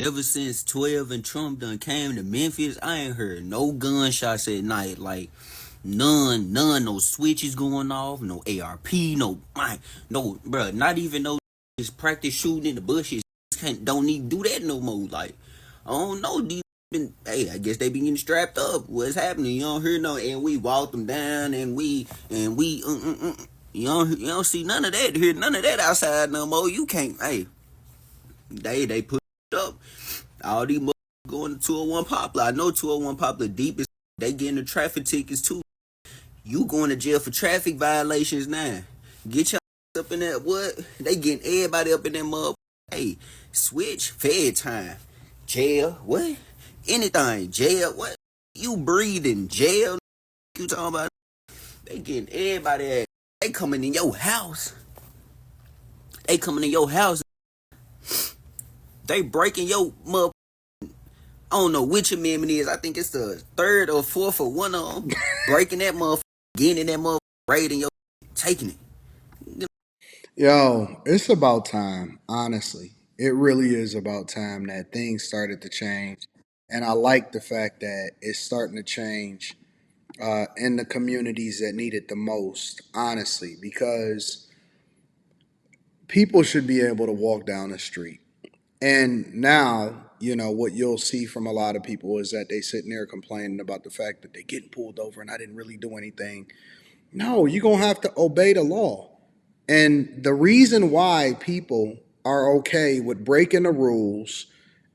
Ever since 12 and Trump done came to Memphis, I ain't heard no gunshots at night. Like, none, no switches going off, no ARP, no, bruh, not even no just practice shooting in the bushes. Don't need to do that no more. Like, I don't know, hey, I guess they be getting strapped up. What's happening? You don't hear no, and we walk them down, you don't see none of that. Hear none of that outside no more. You can't. Hey, they put up all these going to 201 Poplar. I know 201 Poplar deep is they getting the traffic tickets too. You going to jail for traffic violations now. Get your up in that what? They getting everybody up in that mud. Hey, switch, fed time, jail, what? Anything, jail, what? You breathing, jail? You talking about? They getting everybody. They coming in your house. They coming in your house. They breaking your mother. I don't know which amendment is. I think it's the third or fourth or one of them. Breaking that motherfucker, getting in that motherfucker, raiding your, taking it. Yo, it's about time, honestly. It really is about time that things started to change. And I like the fact that it's starting to change in the communities that need it the most, honestly, because people should be able to walk down the street. And now, what you'll see from a lot of people is that they sitting there complaining about the fact that they getting pulled over and I didn't really do anything. No, you're going to have to obey the law. And the reason why people are okay with breaking the rules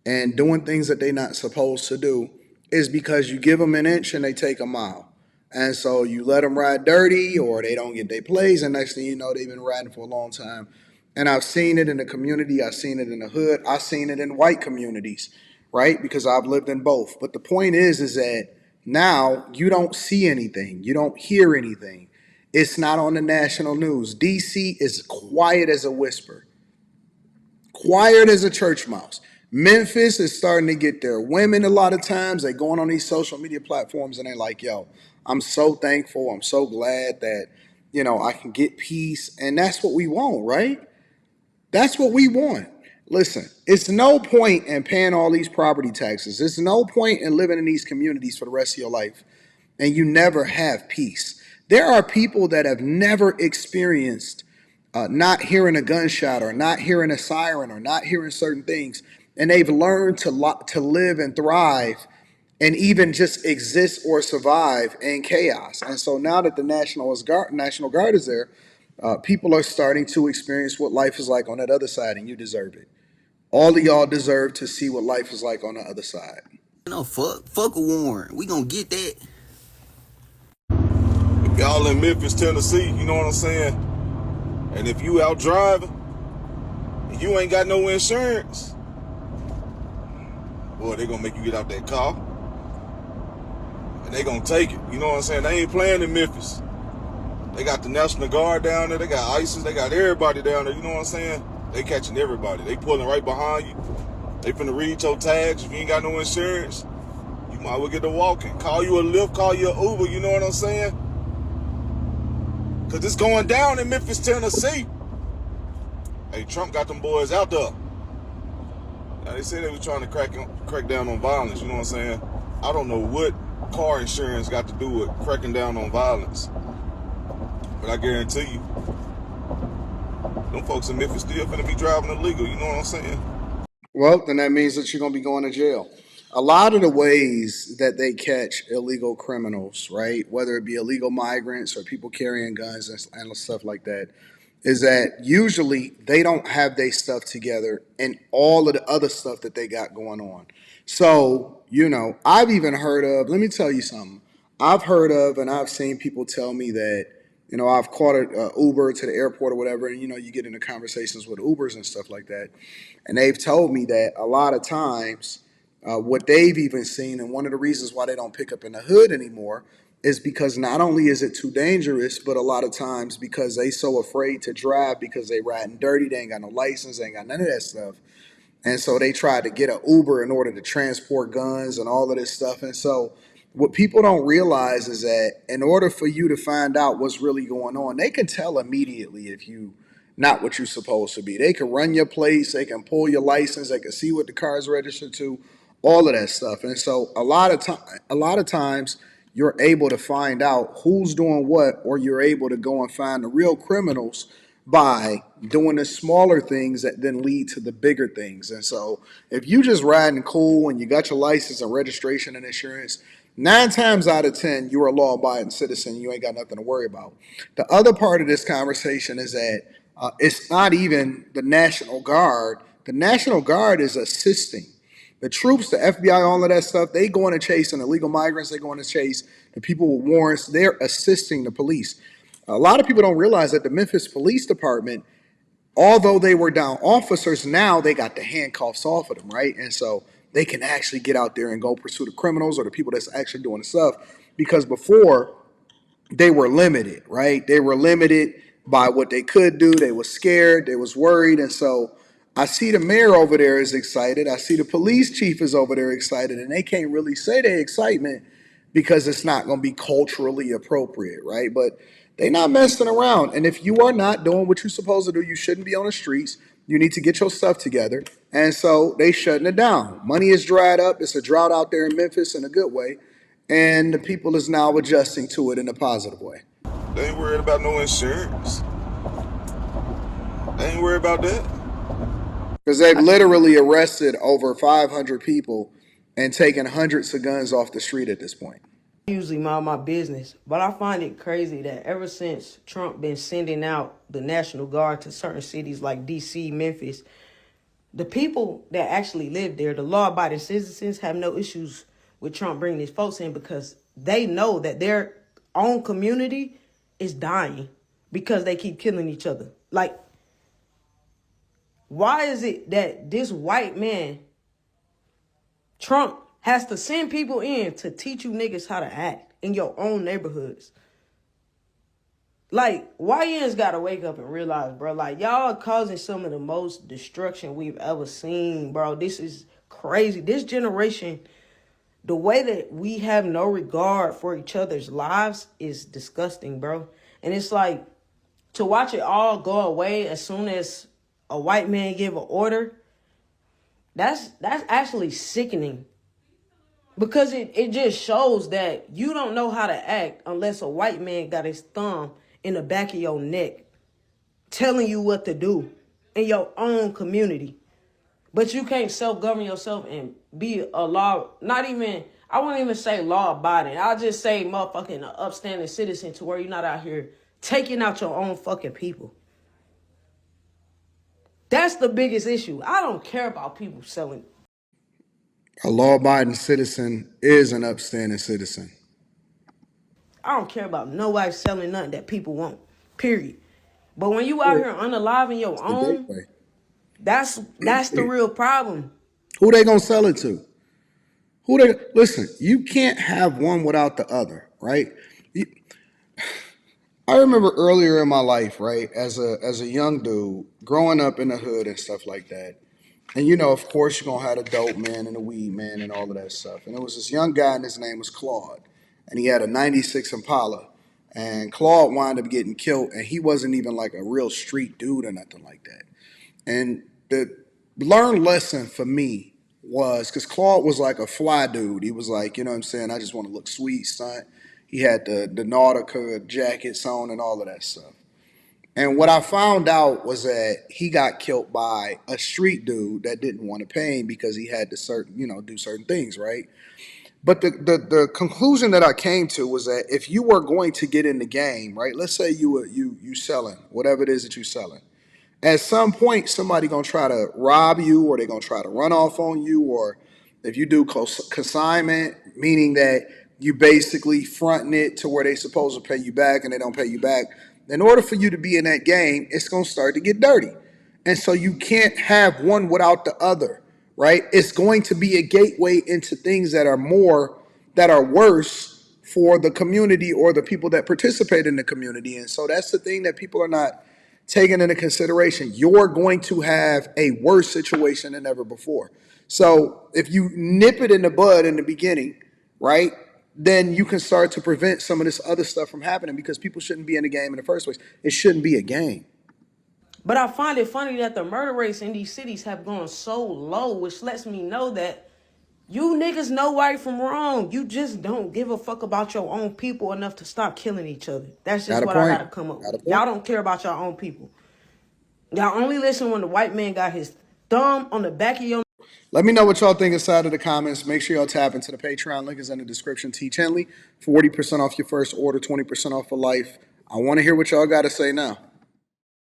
and doing things that they're not supposed to do is because you give them an inch and they take a mile. And so you let them ride dirty or they don't get their plays, and next thing you know, they've been riding for a long time. And I've seen it in the community, I've seen it in the hood, I've seen it in white communities, right? Because I've lived in both. But the point is that now you don't see anything, you don't hear anything. It's not on the national news. DC is quiet as a whisper, quiet as a church mouse. Memphis is starting to get their women a lot of times. They going on these social media platforms and they're like, yo, I'm so thankful. I'm so glad that, I can get peace. And that's what we want, right? That's what we want. Listen, it's no point in paying all these property taxes. It's no point in living in these communities for the rest of your life and you never have peace. There are people that have never experienced not hearing a gunshot or not hearing a siren or not hearing certain things, and they've learned to live and thrive and even just exist or survive in chaos. And so now that the National Guard is there, people are starting to experience what life is like on that other side, and you deserve it. All of y'all deserve to see what life is like on the other side. Fuck a warrant. We gonna get that. If y'all in Memphis, Tennessee, you know what I'm saying? And if you out driving and you ain't got no insurance, boy, they gonna make you get out that car and they gonna take it. You know what I'm saying? They ain't playing in Memphis. They got the National Guard down there. They got ISIS. They got everybody down there. You know what I'm saying? They catching everybody. They pulling right behind you. They finna read your tags. If you ain't got no insurance, you might well get to walking. Call you a Lyft, call you an Uber. You know what I'm saying? Because it's going down in Memphis, Tennessee. Hey, Trump got them boys out there. Now, they said they was trying to crack down on violence. You know what I'm saying? I don't know what car insurance got to do with cracking down on violence. But I guarantee you, them folks in Memphis still finna be driving illegal. You know what I'm saying? Well, then that means that you're going to be going to jail. A lot of the ways that they catch illegal criminals, right, whether it be illegal migrants or people carrying guns and stuff like that, is that usually they don't have their stuff together and all of the other stuff that they got going on. So, I've even heard of, let me tell you something. I've heard of and I've seen people tell me that, I've caught an Uber to the airport or whatever, and, you get into conversations with Ubers and stuff like that. And they've told me that a lot of times, what they've even seen, and one of the reasons why they don't pick up in the hood anymore, is because not only is it too dangerous, but a lot of times because they so afraid to drive because they riding dirty, they ain't got no license, they ain't got none of that stuff. And so they tried to get an Uber in order to transport guns and all of this stuff. And so what people don't realize is that in order for you to find out what's really going on, they can tell immediately if you not what you're supposed to be. They can run your plates, they can pull your license, they can see what the car is registered to, all of that stuff. And so a lot of times you're able to find out who's doing what, or you're able to go and find the real criminals by doing the smaller things that then lead to the bigger things. And so if you just riding cool and you got your license and registration and insurance, 9 times out of 10, you're a law abiding citizen. You ain't got nothing to worry about. The other part of this conversation is that it's not even the National Guard. The National Guard is assisting. The troops, the FBI, all of that stuff, they going to chase illegal migrants. They going to chase the people with warrants. They're assisting the police. A lot of people don't realize that the Memphis Police Department, although they were down officers, now they got the handcuffs off of them, right? And so they can actually get out there and go pursue the criminals or the people that's actually doing the stuff. Because before, they were limited, right? They were limited by what they could do. They were scared. They was worried. And so I see the mayor over there is excited. I see the police chief is over there excited. And they can't really say their excitement because it's not going to be culturally appropriate, right? But they not messing around. And if you are not doing what you're supposed to do, you shouldn't be on the streets. You need to get your stuff together. And so they shutting it down. Money is dried up. It's a drought out there in Memphis in a good way. And the people is now adjusting to it in a positive way. They ain't worried about no insurance. They ain't worried about that. Because they've literally arrested over 500 people and taken hundreds of guns off the street at this point. I usually mind my business, but I find it crazy that ever since Trump been sending out the National Guard to certain cities like DC, Memphis, the people that actually live there, the law-abiding citizens, have no issues with Trump bringing these folks in because they know that their own community is dying because they keep killing each other. Like, why is it that this white man, Trump, has to send people in to teach you niggas how to act in your own neighborhoods? Like, YNs gotta wake up and realize, bro, like, y'all are causing some of the most destruction we've ever seen, bro. This is crazy. This generation, the way that we have no regard for each other's lives is disgusting, bro. And it's like, to watch it all go away as soon as a white man give an order, that's actually sickening. Because it just shows that you don't know how to act unless a white man got his thumb in the back of your neck telling you what to do in your own community. But you can't self-govern yourself and be a law, not even, I won't even say law-abiding. I'll just say motherfucking an upstanding citizen to where you're not out here taking out your own fucking people. That's the biggest issue. I don't care about people selling. A law-abiding citizen is an upstanding citizen. I don't care about nobody selling nothing that people want, period. But when you out here unaliving your own, that's the real problem. Who they gonna sell it to? Listen, you can't have one without the other, right? I remember earlier in my life, right, as a young dude, growing up in the hood and stuff like that. And you know, of course, you're gonna have the dope man and the weed man and all of that stuff. And there was this young guy, and his name was Claude, and he had a '96 Impala. And Claude wound up getting killed, and he wasn't even like a real street dude or nothing like that. And the learned lesson for me was because Claude was like a fly dude. He was like, you know what I'm saying? I just want to look sweet, son. He had the Nautica jackets on and all of that stuff. And what I found out was that he got killed by a street dude that didn't want to pay him because he had to do certain things, right? But the conclusion that I came to was that if you were going to get in the game, right? Let's say you selling whatever it is that you're selling. At some point, somebody gonna try to rob you, or they're gonna try to run off on you, or if you do consignment, meaning that you basically fronting it to where they supposed to pay you back and they don't pay you back. In order for you to be in that game, it's gonna start to get dirty, and so you can't have one without the other, right? It's going to be a gateway into things that are worse for the community or the people that participate in the community, and so that's the thing that people are not taken into consideration. You're going to have a worse situation than ever before. So if you nip it in the bud in the beginning, right, then you can start to prevent some of this other stuff from happening because people shouldn't be in the game in the first place. It shouldn't be a game. But I find it funny that the murder rates in these cities have gone so low, which lets me know that you niggas know right from wrong. You just don't give a fuck about your own people enough to stop killing each other. That's just Got a what I point. gotta come up Got a with. point. Y'all don't care about your own people. Y'all only listen when the white man got his thumb on the back of your. Let me know what y'all think inside of the comments. Make sure y'all tap into the Patreon. Link is in the description. Teach Henley, 40% off your first order, 20% off for life. I want to hear what y'all got to say now.